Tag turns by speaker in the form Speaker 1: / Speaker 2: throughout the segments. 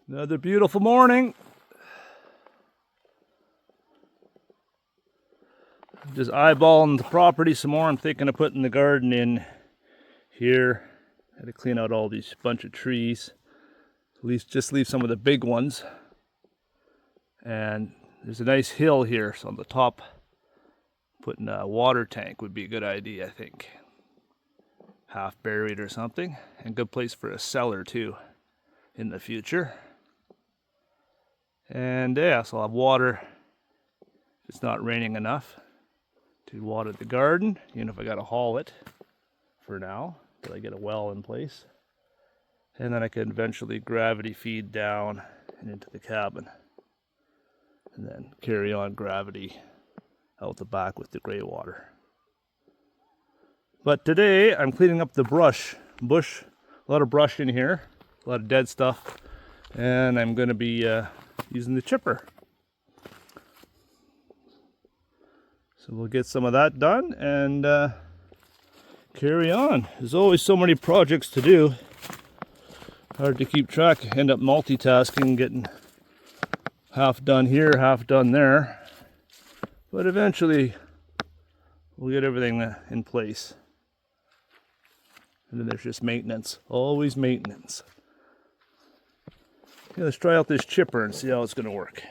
Speaker 1: Another beautiful morning. Just eyeballing the property some more. I'm thinking of putting the garden in here. I had to clean out all these bunch of trees. At least just leave some of the big ones. And there's a nice hill here, so on the top, putting a water tank would be a good idea, I think. Half buried or something. And good place for a cellar too in the future. And yeah, so I'll have water if it's not raining enough to water the garden, even if I gotta haul it for now till I get a well in place. And then I can eventually gravity feed down and into the cabin. And then carry on gravity out the back with the gray water. But today I'm cleaning up the bush, a lot of brush in here, a lot of dead stuff. And I'm gonna be using the chipper. So we'll get some of that done and carry on. There's always so many projects to do. Hard to keep track. End up multitasking, getting half done here, half done there. But eventually we'll get everything in place. And then there's just maintenance. Always maintenance. Okay, let's try out this chipper and see how it's going to work.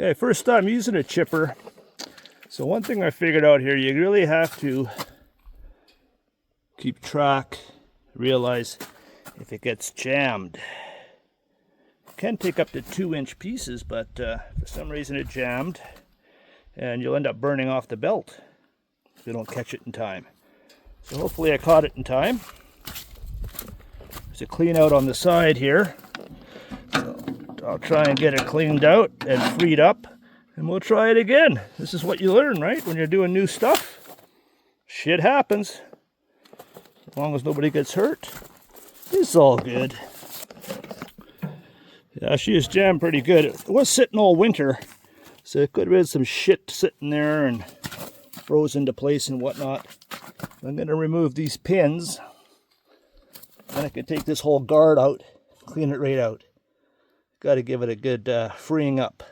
Speaker 1: Okay, first time using a chipper. So one thing I figured out here, you really have to keep track, realize if it gets jammed. It can take up to 2-inch pieces, but for some reason it jammed, and you'll end up burning off the belt if you don't catch it in time. So hopefully I caught it in time. There's a clean out on the side here. So I'll try and get it cleaned out and freed up, and we'll try it again. This is what you learn, right? When you're doing new stuff, shit happens. As long as nobody gets hurt, it's all good. Yeah, she is jammed pretty good. It was sitting all winter, so it could have been some shit sitting there and froze into place and whatnot. I'm going to remove these pins, and I can take this whole guard out, clean it right out. Got to give it a good freeing up.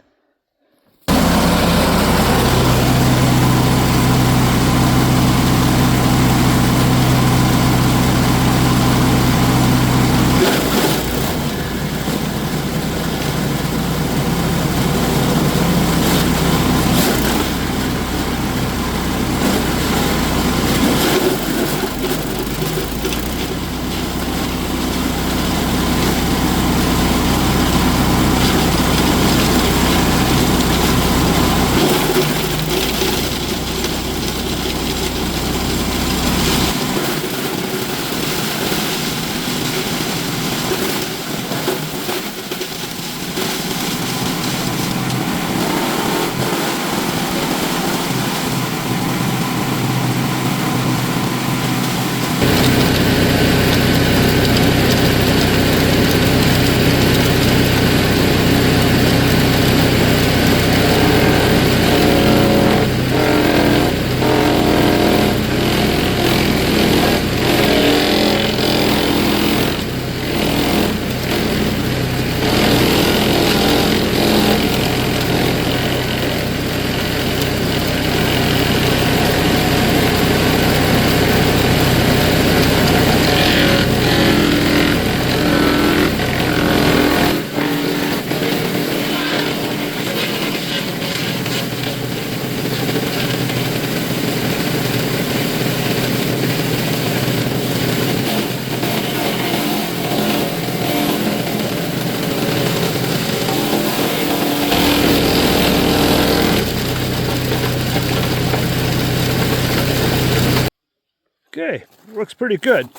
Speaker 1: Okay, works pretty good.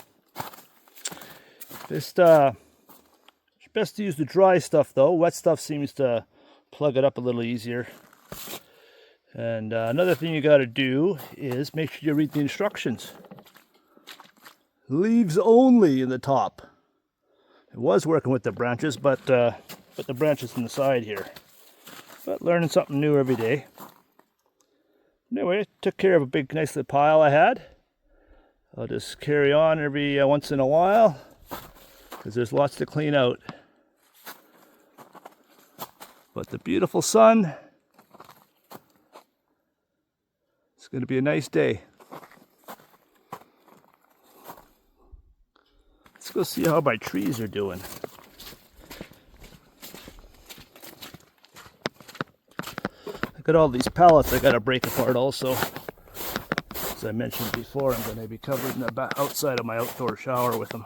Speaker 1: It's best to use the dry stuff though. Wet stuff seems to plug it up a little easier. And another thing you got to do is make sure you read the instructions. Leaves only in the top. It was working with the branches, but the branches on the side here. But learning something new every day. Anyway, took care of a big nice little pile I had. I'll just carry on every once in a while, because there's lots to clean out. But the beautiful sun, it's going to be a nice day. Let's go see how my trees are doing. I got all these pallets I got to break apart also. As I mentioned before, I'm going to be covering the outside of my outdoor shower with them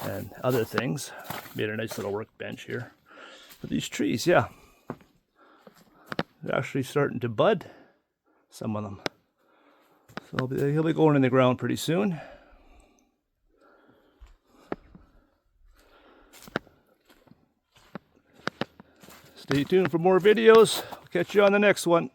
Speaker 1: and other things. Made a nice little workbench here. But these trees, yeah, they're actually starting to bud, some of them. So he'll be going in the ground pretty soon. Stay tuned for more videos. I'll catch you on the next one.